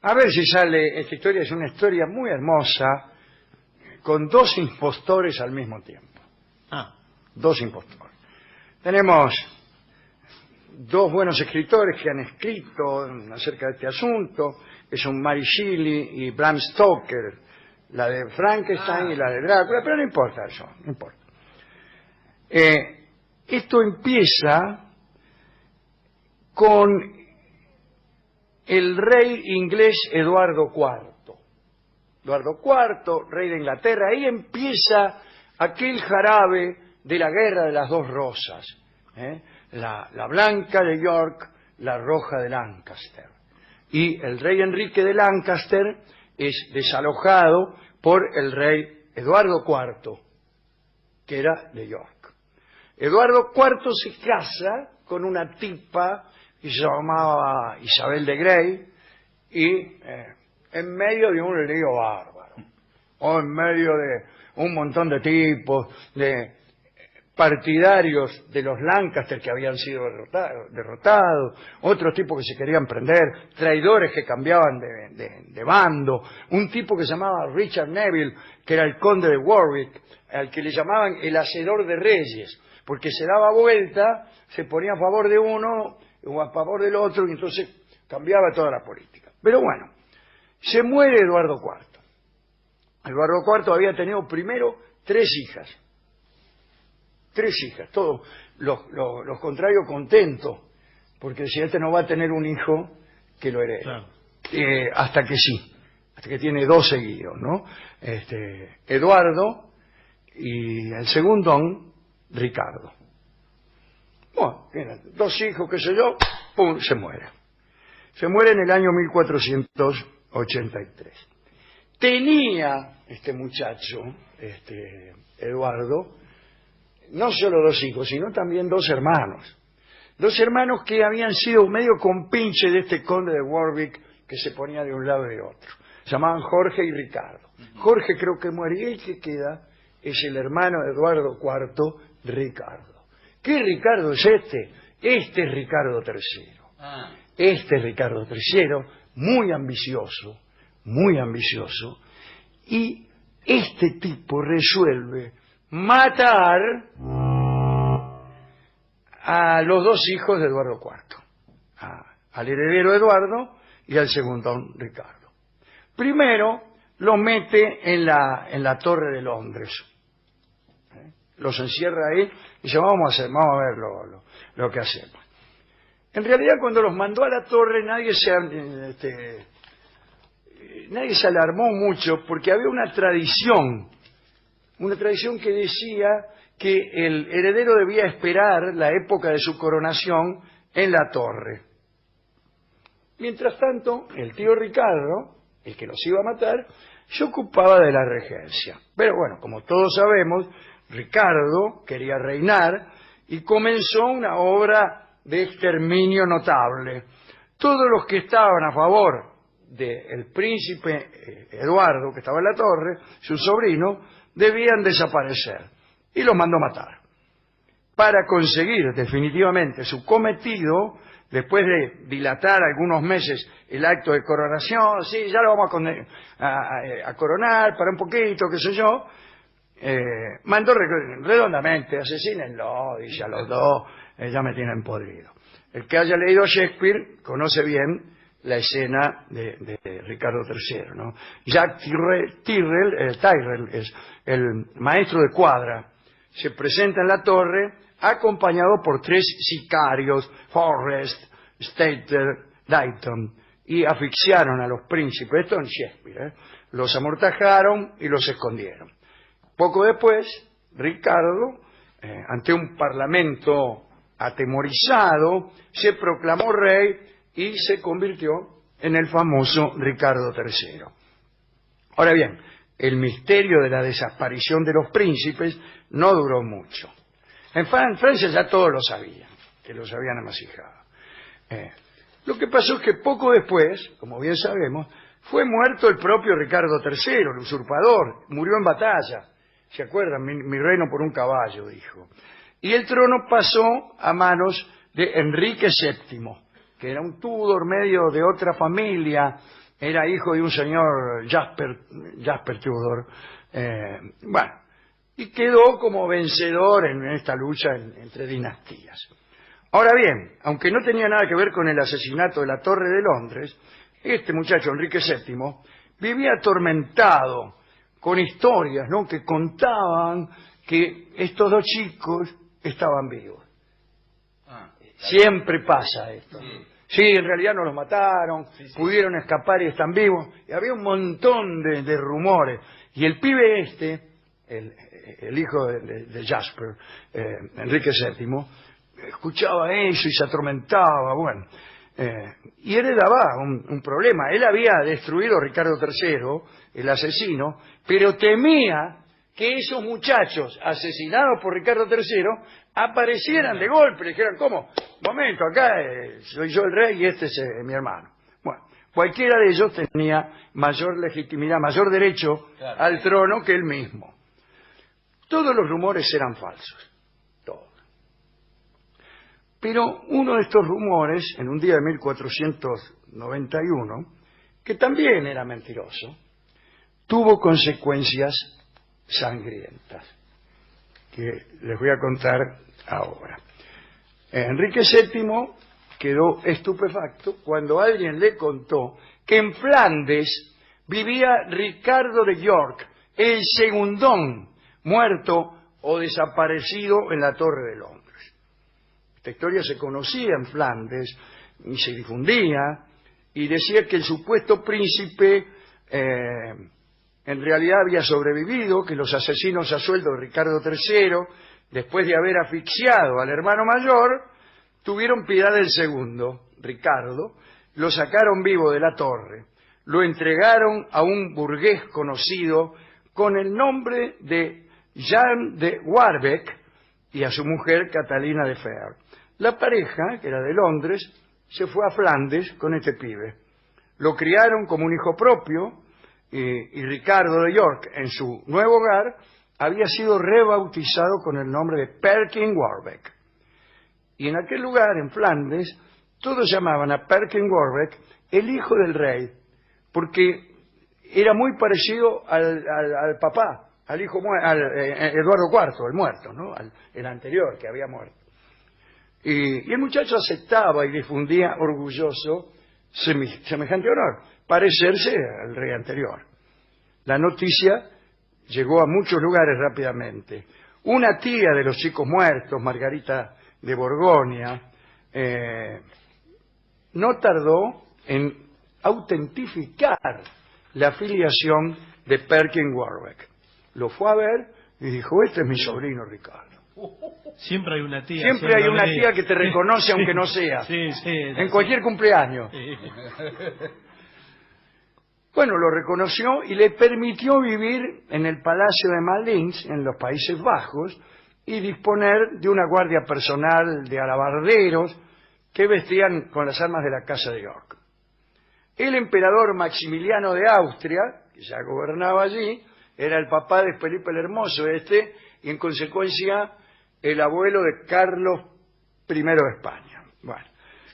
A ver si sale, esta historia es una historia muy hermosa, con dos impostores al mismo tiempo. Dos impostores. Tenemos dos buenos escritores que han escrito acerca de este asunto, que son Mary Shelley y Bram Stoker, la de Frankenstein y la de Drácula, pero no importa eso, no importa. Esto empieza con el rey inglés Eduardo IV. Eduardo IV, rey de Inglaterra, ahí empieza aquel jarabe de la guerra de las dos rosas, la blanca de York, la roja de Lancaster. Y el rey Enrique de Lancaster es desalojado por el rey Eduardo IV, que era de York. Eduardo IV se casa con una tipa que se llamaba Isabel de Grey y en medio de un lío bárbaro, o en medio de un montón de tipos, de partidarios de los Lancaster que habían sido derrotados, otros tipos que se querían prender, traidores que cambiaban de bando, un tipo que se llamaba Richard Neville, que era el conde de Warwick, al que le llamaban el hacedor de reyes, porque se daba vuelta, se ponía a favor de uno o a favor del otro, y entonces cambiaba toda la política. Pero bueno, se muere Eduardo IV. Eduardo IV había tenido primero tres hijas, todos los contrarios contentos, porque si este no va a tener un hijo, que lo herede. Claro. Hasta que tiene dos seguidos, ¿no? Eduardo y el segundón, Ricardo. Bueno, tiene dos hijos, qué sé yo, ¡pum!, se muere. Se muere en el año 1483. Tenía este muchacho, Eduardo, no solo dos hijos, sino también dos hermanos. Dos hermanos que habían sido medio compinche de este conde de Warwick que se ponía de un lado y de otro. Se llamaban Jorge y Ricardo. Jorge creo que muere y el que queda es el hermano de Eduardo IV, Ricardo. ¿Qué Ricardo es este? Este es Ricardo III. Este es Ricardo III, muy ambicioso, y este tipo resuelve matar a los dos hijos de Eduardo IV, al heredero Eduardo y al segundón Ricardo. Primero lo mete en la Torre de Londres, los encierra ahí y dice vamos a ver lo que hacemos. En realidad cuando los mandó a la torre nadie se alarmó mucho, porque había una tradición que decía que el heredero debía esperar la época de su coronación en la torre. Mientras tanto, el tío Ricardo, el que los iba a matar, se ocupaba de la regencia. Pero bueno, como todos sabemos, Ricardo quería reinar y comenzó una obra de exterminio notable. Todos los que estaban a favor del príncipe Eduardo, que estaba en la torre, su sobrino, debían desaparecer, y los mandó matar. Para conseguir definitivamente su cometido, después de dilatar algunos meses el acto de coronación, sí, ya lo vamos a coronar, para un poquito, qué sé yo, mandó redondamente, asesínenlo, dice a los dos, ya me tienen podrido. El que haya leído Shakespeare conoce bien la escena de Ricardo III, ¿no? Jack Tyrrell es el maestro de cuadra, se presenta en la torre acompañado por tres sicarios, Forrest, Stater, Dayton, y asfixiaron a los príncipes. Esto en Shakespeare, los amortajaron y los escondieron. Poco después, Ricardo, ante un parlamento atemorizado, se proclamó rey y se convirtió en el famoso Ricardo III. Ahora bien, el misterio de la desaparición de los príncipes no duró mucho. En Francia ya todos lo sabían, que los habían amasijado. Lo que pasó es que poco después, como bien sabemos, fue muerto el propio Ricardo III, el usurpador, murió en batalla. ¿Se acuerdan? Mi reino por un caballo, dijo. Y el trono pasó a manos de Enrique VII, que era un Tudor medio de otra familia, era hijo de un señor Jasper Tudor. Bueno, y quedó como vencedor en esta lucha entre dinastías. Ahora bien, aunque no tenía nada que ver con el asesinato de la Torre de Londres, este muchacho, Enrique VII, vivía atormentado con historias, ¿no?, que contaban que estos dos chicos estaban vivos. Siempre pasa esto. Sí, en realidad no los mataron, pudieron escapar y están vivos. Y había un montón de rumores. Y el pibe el hijo de Jasper, Enrique VII, escuchaba eso y se atormentaba, bueno. Y heredaba un problema. Él había destruido a Ricardo III, el asesino, pero temía que esos muchachos asesinados por Ricardo III aparecieran de golpe, le dijeran, ¿cómo? Momento, acá soy yo el rey y este es mi hermano. Bueno, cualquiera de ellos tenía mayor legitimidad, mayor derecho al trono que él mismo. Todos los rumores eran falsos, todos. Pero uno de estos rumores, en un día de 1491, que también era mentiroso, tuvo consecuencias sangrientas, que les voy a contar ahora. Enrique VII quedó estupefacto cuando alguien le contó que en Flandes vivía Ricardo de York, el segundón, muerto o desaparecido en la Torre de Londres. Esta historia se conocía en Flandes y se difundía, y decía que el supuesto príncipe en realidad había sobrevivido, que los asesinos a sueldo de Ricardo III, después de haber asfixiado al hermano mayor, tuvieron piedad del segundo, Ricardo, lo sacaron vivo de la torre, lo entregaron a un burgués conocido con el nombre de Jean de Warbeck y a su mujer Catalina de Fer. La pareja, que era de Londres, se fue a Flandes con este pibe. Lo criaron como un hijo propio, y Ricardo de York, en su nuevo hogar, había sido rebautizado con el nombre de Perkin Warbeck. Y en aquel lugar, en Flandes, todos llamaban a Perkin Warbeck el hijo del rey, porque era muy parecido al papá, al Eduardo IV, el muerto, ¿no?, el anterior, que había muerto. Y el muchacho aceptaba y difundía orgulloso semejante honor, parecerse al rey anterior. La noticia llegó a muchos lugares rápidamente. Una tía de los chicos muertos, Margarita de Borgoña, no tardó en autentificar la filiación de Perkin Warbeck. Lo fue a ver y dijo, este es mi sobrino Ricardo. Siempre hay una tía. Siempre hay una tía que te reconoce aunque no sea. En cualquier cumpleaños. Bueno, lo reconoció y le permitió vivir en el Palacio de Malines, en los Países Bajos, y disponer de una guardia personal de alabarderos que vestían con las armas de la Casa de York. El emperador Maximiliano de Austria, que ya gobernaba allí, era el papá de Felipe el Hermoso y en consecuencia el abuelo de Carlos I de España. Bueno,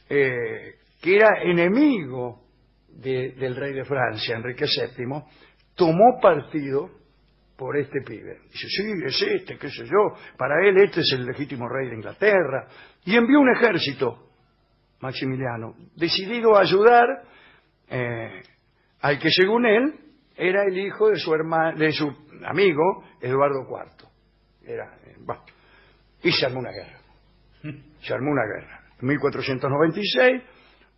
que era enemigo del rey de Francia, Enrique VII, tomó partido por este pibe. Dice, sí, es este, qué sé yo, para él este es el legítimo rey de Inglaterra. Y envió un ejército, Maximiliano, decidido a ayudar al que según él era el hijo de su amigo Eduardo IV. Y se armó una guerra. En 1496,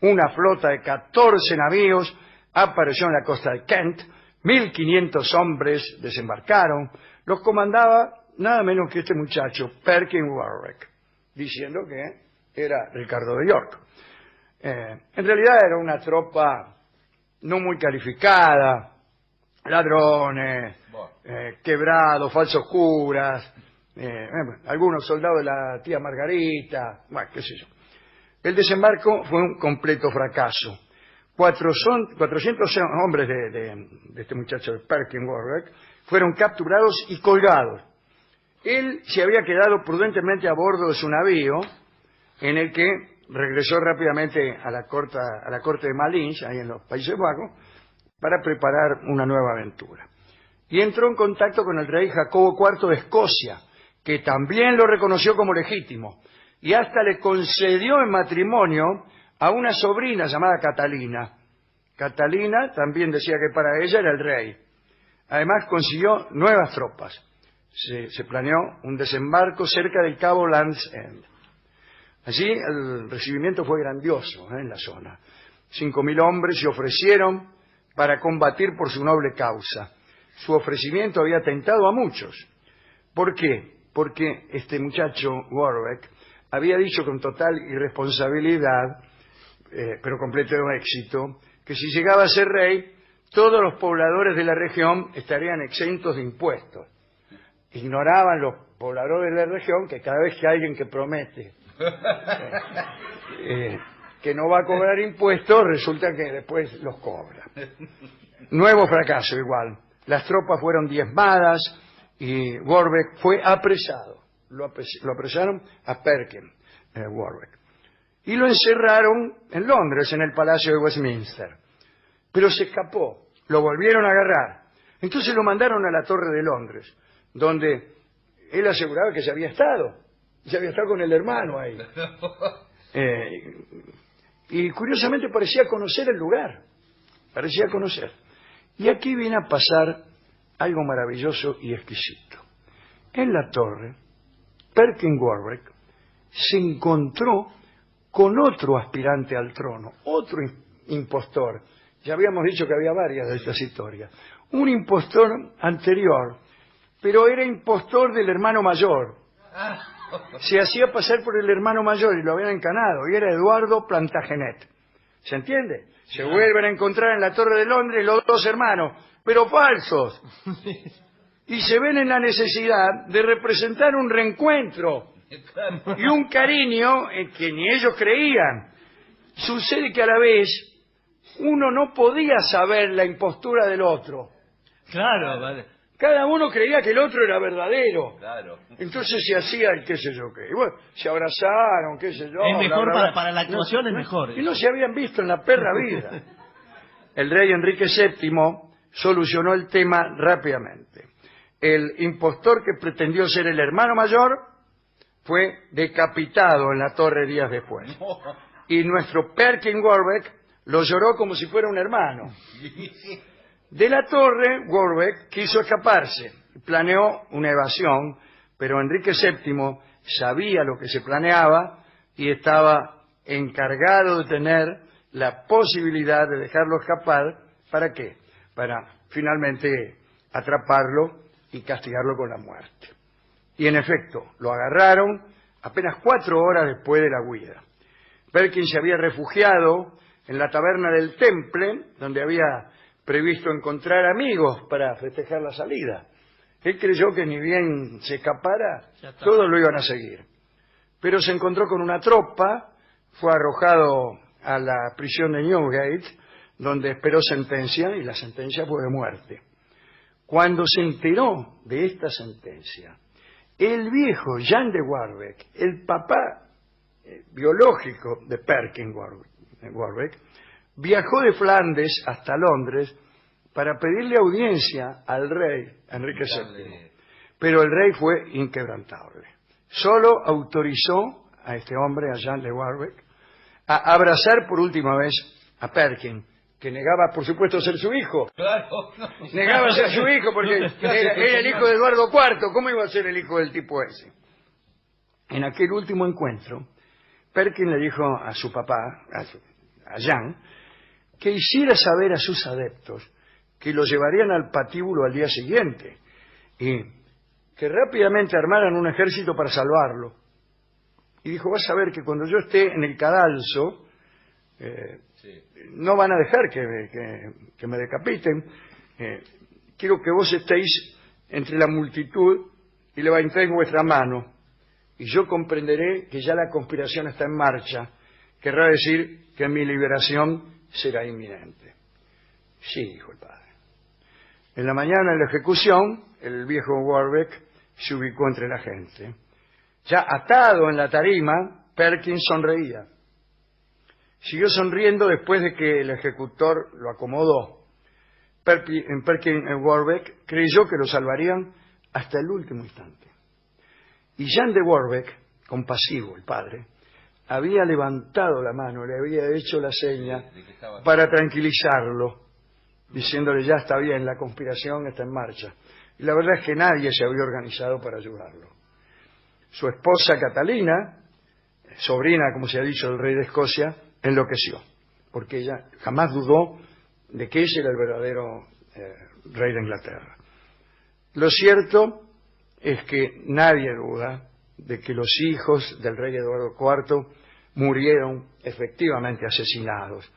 una flota de 14 navíos apareció en la costa de Kent, 1.500 hombres desembarcaron, los comandaba nada menos que este muchacho, Perkin Warbeck, diciendo que era Ricardo de York. En realidad era una tropa no muy calificada, ladrones, quebrados, falsos curas, algunos soldados de la tía Margarita, bueno, qué sé yo. El desembarco fue un completo fracaso. 400 hombres de este muchacho de Perkin Warbeck fueron capturados y colgados. Él se había quedado prudentemente a bordo de su navío, en el que regresó rápidamente a la corte de Malines, ahí en los Países Bajos, para preparar una nueva aventura. Y entró en contacto con el rey Jacobo IV de Escocia, que también lo reconoció como legítimo, y hasta le concedió en matrimonio a una sobrina llamada Catalina. Catalina también decía que para ella era el rey. Además consiguió nuevas tropas. Se planeó un desembarco cerca del cabo Land's End. Allí el recibimiento fue grandioso en la zona. 5.000 hombres se ofrecieron para combatir por su noble causa. Su ofrecimiento había tentado a muchos. ¿Por qué? Porque este muchacho, Warwick, había dicho con total irresponsabilidad, pero completo éxito, que si llegaba a ser rey, todos los pobladores de la región estarían exentos de impuestos. Ignoraban los pobladores de la región que cada vez que alguien que promete que no va a cobrar impuestos, resulta que después los cobra. Nuevo fracaso igual. Las tropas fueron diezmadas y Warwick fue apresado. Lo apresaron a Perkin, Warwick. Y lo encerraron en Londres, en el Palacio de Westminster. Pero se escapó. Lo volvieron a agarrar. Entonces lo mandaron a la Torre de Londres, donde él aseguraba que se había estado con el hermano ahí. Y curiosamente parecía conocer el lugar. Parecía conocer. Y aquí viene a pasar algo maravilloso y exquisito. En la torre, Perkin Warwick se encontró con otro aspirante al trono, otro impostor. Ya habíamos dicho que había varias de estas historias. Un impostor anterior, pero era impostor del hermano mayor. Se hacía pasar por el hermano mayor y lo habían encanado, y era Eduardo Plantagenet. ¿Se entiende? Se vuelven a encontrar en la Torre de Londres los dos hermanos, pero falsos. Y se ven en la necesidad de representar un reencuentro y un cariño en que ni ellos creían. Sucede que a la vez uno no podía saber la impostura del otro. Claro, vale. Cada uno creía que el otro era verdadero. Claro. Entonces se hacía el qué sé yo qué. Y bueno, se abrazaron, qué sé yo. Es mejor bla, bla, bla. para la actuación, es mejor. Y no se habían visto en la perra vida. El rey Enrique VII solucionó el tema rápidamente. El impostor que pretendió ser el hermano mayor fue decapitado en la torre días después. Y nuestro Perkin Warwick lo lloró como si fuera un hermano. De la torre, Warwick quiso escaparse, planeó una evasión, pero Enrique VII sabía lo que se planeaba y estaba encargado de tener la posibilidad de dejarlo escapar. ¿Para qué? Para finalmente atraparlo y castigarlo con la muerte. Y en efecto, lo agarraron apenas 4 horas después de la huida. Perkin se había refugiado en la taberna del Temple, donde había previsto encontrar amigos para festejar la salida. Él creyó que ni bien se escapara, todos lo iban a seguir. Pero se encontró con una tropa, fue arrojado a la prisión de Newgate, donde esperó sentencia, y la sentencia fue de muerte. Cuando se enteró de esta sentencia, el viejo Jean de Warwick, el papá biológico de Perkin Warwick, viajó de Flandes hasta Londres para pedirle audiencia al rey Enrique VII. Pero el rey fue inquebrantable. Solo autorizó a este hombre, a Jean de Warwick, a abrazar por última vez a Perkin, que negaba, por supuesto, ser su hijo. Claro. Negaba ser su hijo porque era el hijo de Eduardo IV. ¿Cómo iba a ser el hijo del tipo ese? En aquel último encuentro, Perkin le dijo a su papá, a Jean, que hiciera saber a sus adeptos que lo llevarían al patíbulo al día siguiente y que rápidamente armaran un ejército para salvarlo. Y dijo, vas a ver que cuando yo esté en el cadalso, no van a dejar que me decapiten. Quiero que vos estéis entre la multitud y levantéis vuestra mano, y yo comprenderé que ya la conspiración está en marcha. Querrá decir que mi liberación será inminente. Sí, dijo el padre. En la mañana de la ejecución, el viejo Warwick se ubicó entre la gente. Ya atado en la tarima, Perkin sonreía. Siguió sonriendo después de que el ejecutor lo acomodó. Perkin Warbeck creyó que lo salvarían hasta el último instante. Y Jean de Warbeck, compasivo el padre, había levantado la mano, le había hecho la seña para tranquilizarlo, diciéndole ya está bien, la conspiración está en marcha. Y la verdad es que nadie se había organizado para ayudarlo. Su esposa Catalina, sobrina, como se ha dicho, del rey de Escocia, enloqueció, porque ella jamás dudó de que ese era el verdadero rey de Inglaterra. Lo cierto es que nadie duda de que los hijos del rey Eduardo IV murieron efectivamente asesinados.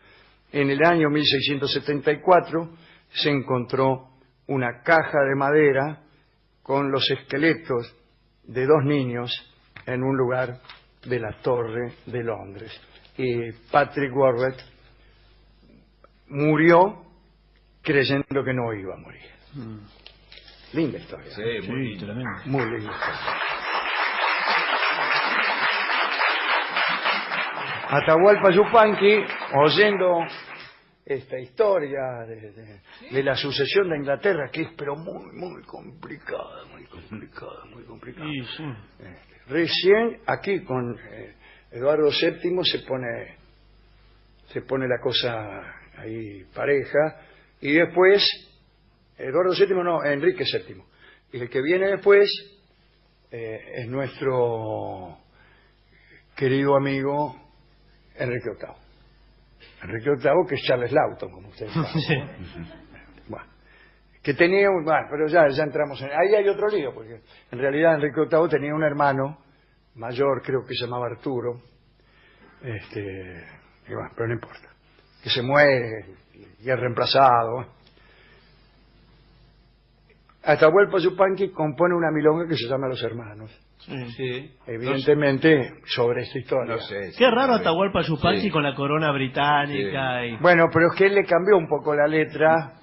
En el año 1674 se encontró una caja de madera con los esqueletos de 2 niños en un lugar de la Torre de Londres. Y Patrick Warbeck murió creyendo que no iba a morir. Linda historia. Sí, muy lindo. tremendo. Muy linda historia. Atahualpa Yupanqui, oyendo esta historia de la sucesión de Inglaterra, que es pero muy complicada, muy complicada. Y sí. Recién aquí con Eduardo VII se pone la cosa ahí pareja, y después Eduardo VII no, Enrique VII, y el que viene después es nuestro querido amigo Enrique VIII. Enrique VIII, que es Charles Lawton, como ustedes saben. Sí. Bueno, que tenía un... Bueno, pero ya entramos en... Ahí hay otro lío, porque en realidad Enrique VIII tenía un hermano mayor, creo que se llamaba Arturo, y bueno, pero no importa, que se muere y es reemplazado. Atahualpa Yupanqui compone una milonga que se llama Los Hermanos, Sí. evidentemente sobre esta historia. No sé. Qué raro Atahualpa Yupanqui Sí. con la corona británica. Y... Bueno, pero es que él le cambió un poco la letra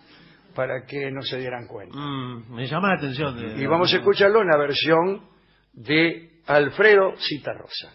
para que no se dieran cuenta. me llama la atención. Y vamos a escucharlo en la versión de Alfredo Citarrosa.